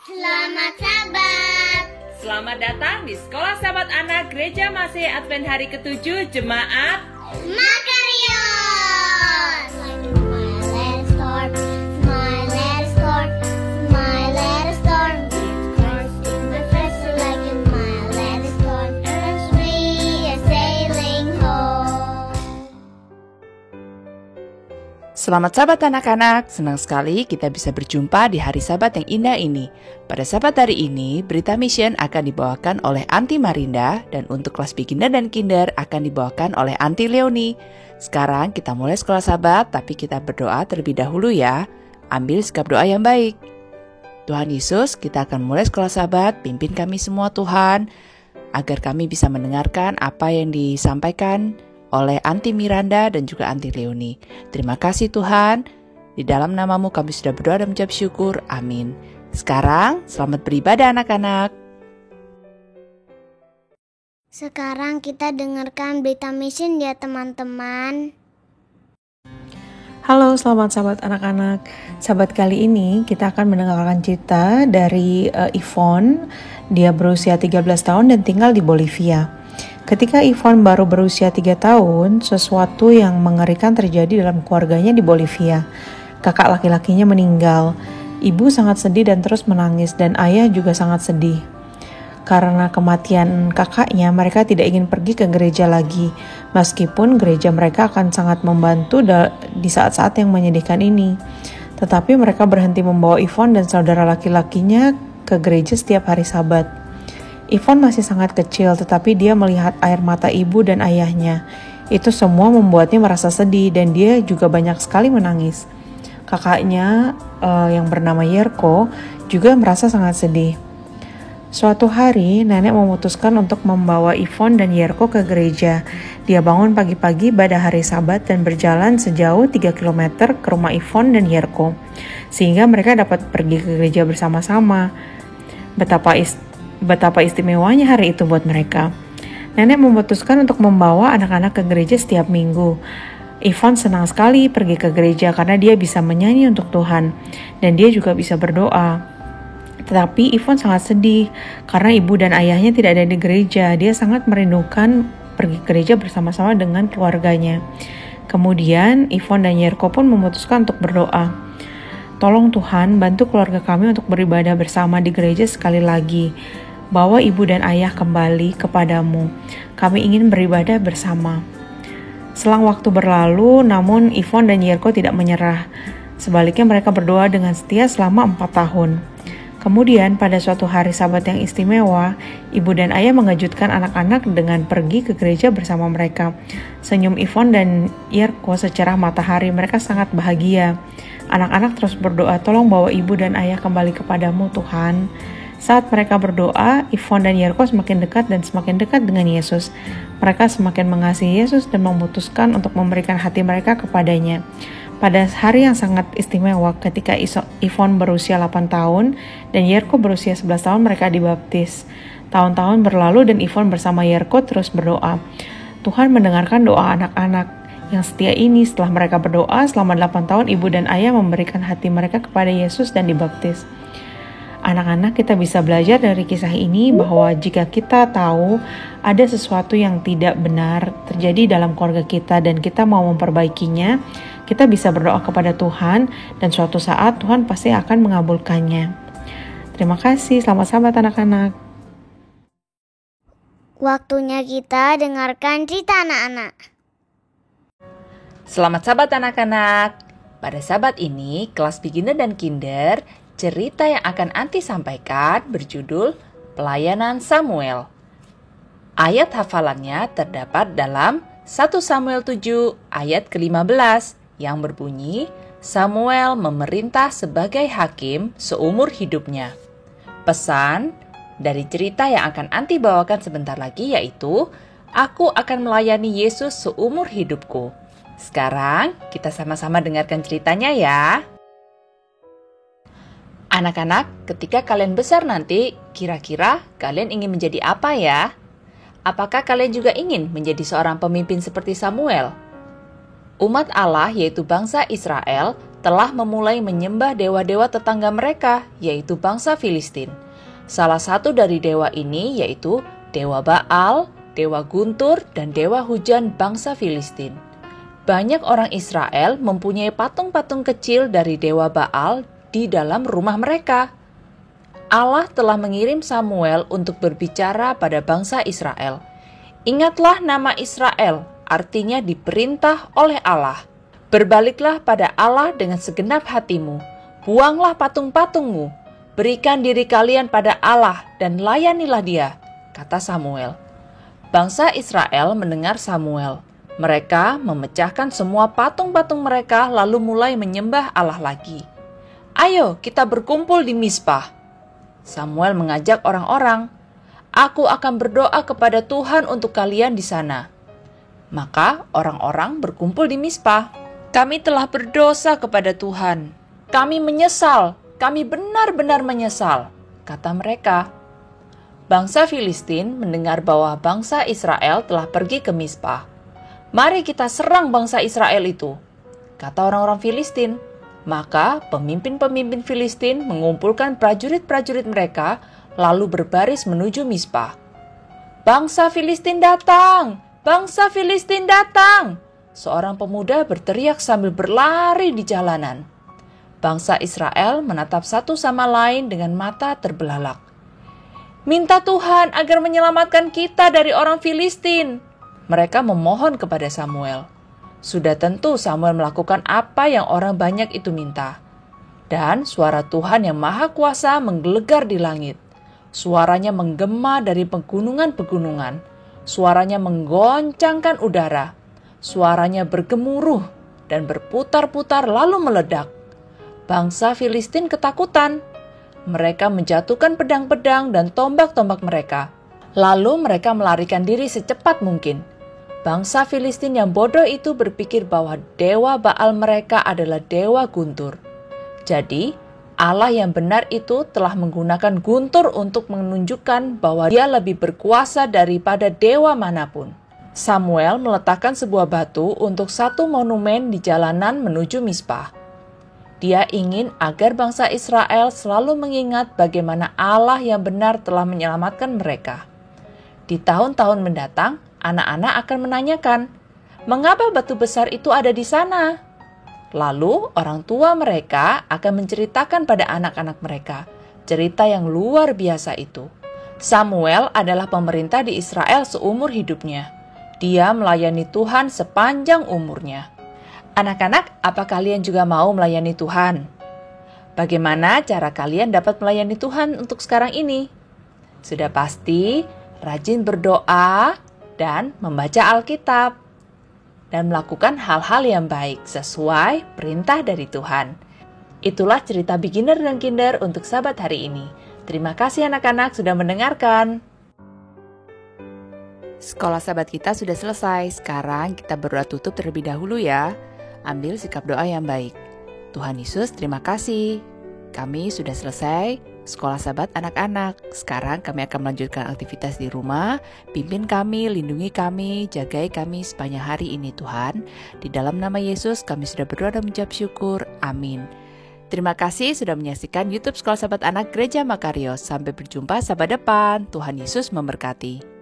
Selamat Sabat. Selamat datang di Sekolah Sahabat Anak Gereja Masih Advent hari ke-7 Jemaat Makarios. Smile, let it storm. Smile, let it storm. Smile, let it storm. With Christ in my face, like a smile, let it storm. As we are sailing home. Selamat Sabat anak-anak, senang sekali kita bisa berjumpa di hari Sabat yang indah ini. Pada Sabat hari ini, berita mission akan dibawakan oleh Aunty Marinda dan untuk kelas beginner dan kinder akan dibawakan oleh Aunty Leonie. Sekarang kita mulai sekolah Sabat, tapi kita berdoa terlebih dahulu ya. Ambil sikap doa yang baik. Tuhan Yesus, kita akan mulai sekolah Sabat, pimpin kami semua Tuhan, agar kami bisa mendengarkan apa yang disampaikan oleh Aunty Miranda dan juga Aunty Leonie. Terima kasih Tuhan. Di dalam namamu kami sudah berdoa dan mengucap syukur. Amin. Sekarang, selamat beribadah anak-anak. Sekarang kita dengarkan berita mission ya teman-teman. Halo, selamat sahabat anak-anak. Sahabat kali ini kita akan mendengarkan cerita dari Yvonne. Dia berusia 13 tahun dan tinggal di Bolivia. Ketika Yvonne baru berusia 3 tahun, sesuatu yang mengerikan terjadi dalam keluarganya di Bolivia. Kakak laki-lakinya meninggal. Ibu sangat sedih dan terus menangis dan ayah juga sangat sedih. Karena kematian kakaknya, mereka tidak ingin pergi ke gereja lagi. Meskipun gereja mereka akan sangat membantu di saat-saat yang menyedihkan ini. Tetapi mereka berhenti membawa Yvonne dan saudara laki-lakinya ke gereja setiap hari Sabat. Yvonne masih sangat kecil, tetapi dia melihat air mata ibu dan ayahnya. Itu semua membuatnya merasa sedih dan dia juga banyak sekali menangis. Kakaknya yang bernama Yerko juga merasa sangat sedih. Suatu hari, nenek memutuskan untuk membawa Yvonne dan Yerko ke gereja. Dia bangun pagi-pagi pada hari Sabat dan berjalan sejauh 3 km ke rumah Yvonne dan Yerko, sehingga mereka dapat pergi ke gereja bersama-sama. Betapa istimewanya hari itu buat mereka. Nenek memutuskan untuk membawa anak-anak ke gereja setiap minggu. Yvonne senang sekali pergi ke gereja karena dia bisa menyanyi untuk Tuhan dan dia juga bisa berdoa. Tetapi Yvonne sangat sedih karena ibu dan ayahnya tidak ada di gereja. Dia sangat merindukan pergi ke gereja bersama-sama dengan keluarganya. Kemudian Yvonne dan Yerko pun memutuskan untuk berdoa. Tolong Tuhan, bantu keluarga kami untuk beribadah bersama di gereja sekali lagi. Bawa ibu dan ayah kembali kepadamu. Kami ingin beribadah bersama. Selang waktu berlalu, namun Yvonne dan Yerko tidak menyerah. Sebaliknya mereka berdoa dengan setia selama 4 tahun. Kemudian pada suatu hari Sabat yang istimewa, ibu dan ayah mengejutkan anak-anak dengan pergi ke gereja bersama mereka. Senyum Yvonne dan Yerko secerah matahari, mereka sangat bahagia. Anak-anak terus berdoa, tolong bawa ibu dan ayah kembali kepadamu Tuhan. Saat mereka berdoa, Yvonne dan Yerko semakin dekat dan semakin dekat dengan Yesus. Mereka semakin mengasihi Yesus dan memutuskan untuk memberikan hati mereka kepadanya. Pada hari yang sangat istimewa ketika Yvonne berusia 8 tahun dan Yerko berusia 11 tahun mereka dibaptis. Tahun-tahun berlalu dan Yvonne bersama Yerko terus berdoa. Tuhan mendengarkan doa anak-anak yang setia ini. Setelah mereka berdoa selama 8 tahun, ibu dan ayah memberikan hati mereka kepada Yesus dan dibaptis. Anak-anak, kita bisa belajar dari kisah ini bahwa jika kita tahu ada sesuatu yang tidak benar terjadi dalam keluarga kita dan kita mau memperbaikinya, kita bisa berdoa kepada Tuhan dan suatu saat Tuhan pasti akan mengabulkannya. Terima kasih, selamat Sabat anak-anak. Waktunya kita dengarkan cerita anak-anak. Selamat Sabat anak-anak. Pada Sabat ini, kelas beginner dan kinder, cerita yang akan Aunty sampaikan berjudul Pelayanan Samuel. Ayat hafalannya terdapat dalam 1 Samuel 7 ayat ke-15 yang berbunyi, Samuel memerintah sebagai hakim seumur hidupnya. Pesan dari cerita yang akan Aunty bawakan sebentar lagi yaitu, aku akan melayani Yesus seumur hidupku. Sekarang kita sama-sama dengarkan ceritanya ya. Anak-anak, ketika kalian besar nanti, kira-kira kalian ingin menjadi apa ya? Apakah kalian juga ingin menjadi seorang pemimpin seperti Samuel? Umat Allah yaitu bangsa Israel telah memulai menyembah dewa-dewa tetangga mereka, yaitu bangsa Filistin. Salah satu dari dewa ini yaitu dewa Baal, dewa guntur, dan dewa hujan bangsa Filistin. Banyak orang Israel mempunyai patung-patung kecil dari dewa Baal di dalam rumah mereka. Allah telah mengirim Samuel untuk berbicara pada bangsa Israel. Ingatlah nama Israel, artinya diperintah oleh Allah. Berbaliklah pada Allah dengan segenap hatimu, buanglah patung-patungmu, berikan diri kalian pada Allah dan layanilah Dia, kata Samuel. Bangsa Israel mendengar Samuel. Mereka memecahkan semua patung-patung mereka lalu mulai menyembah Allah lagi. Ayo kita berkumpul di Mizpah. Samuel mengajak orang-orang, aku akan berdoa kepada Tuhan untuk kalian di sana. Maka orang-orang berkumpul di Mizpah. Kami telah berdosa kepada Tuhan. Kami menyesal, kami benar-benar menyesal, kata mereka. Bangsa Filistin mendengar bahwa bangsa Israel telah pergi ke Mizpah. Mari kita serang bangsa Israel itu, kata orang-orang Filistin. Maka pemimpin-pemimpin Filistin mengumpulkan prajurit-prajurit mereka lalu berbaris menuju Mizpah. Bangsa Filistin datang! Bangsa Filistin datang! Seorang pemuda berteriak sambil berlari di jalanan. Bangsa Israel menatap satu sama lain dengan mata terbelalak. Minta Tuhan agar menyelamatkan kita dari orang Filistin. Mereka memohon kepada Samuel. Sudah tentu Samuel melakukan apa yang orang banyak itu minta. Dan suara Tuhan yang Maha Kuasa menggelegar di langit. Suaranya menggema dari pegunungan-pegunungan. Suaranya menggoncangkan udara. Suaranya bergemuruh dan berputar-putar lalu meledak. Bangsa Filistin ketakutan. Mereka menjatuhkan pedang-pedang dan tombak-tombak mereka. Lalu mereka melarikan diri secepat mungkin. Bangsa Filistin yang bodoh itu berpikir bahwa dewa Baal mereka adalah dewa guntur. Jadi, Allah yang benar itu telah menggunakan guntur untuk menunjukkan bahwa Dia lebih berkuasa daripada dewa manapun. Samuel meletakkan sebuah batu untuk satu monumen di jalanan menuju Mizpah. Dia ingin agar bangsa Israel selalu mengingat bagaimana Allah yang benar telah menyelamatkan mereka. Di tahun-tahun mendatang, anak-anak akan menanyakan, mengapa batu besar itu ada di sana? Lalu orang tua mereka akan menceritakan pada anak-anak mereka cerita yang luar biasa itu. Samuel adalah pemerintah di Israel seumur hidupnya. Dia melayani Tuhan sepanjang umurnya. Anak-anak, apa kalian juga mau melayani Tuhan? Bagaimana cara kalian dapat melayani Tuhan untuk sekarang ini? Sudah pasti rajin berdoa dan membaca Alkitab dan melakukan hal-hal yang baik sesuai perintah dari Tuhan. Itulah cerita beginner dan kinder untuk sahabat hari ini. Terima kasih anak-anak sudah mendengarkan. Sekolah sahabat kita sudah selesai. Sekarang kita berdoa tutup terlebih dahulu ya. Ambil sikap doa yang baik. Tuhan Yesus, terima kasih. Kami sudah selesai sekolah sahabat anak-anak. Sekarang kami akan melanjutkan aktivitas di rumah. Pimpin kami, lindungi kami, jagai kami sepanjang hari ini Tuhan. Di dalam nama Yesus kami sudah berdoa dan mengucap syukur. Amin. Terima kasih sudah menyaksikan YouTube Sekolah Sahabat Anak Gereja Makarios. Sampai berjumpa sahabat depan. Tuhan Yesus memberkati.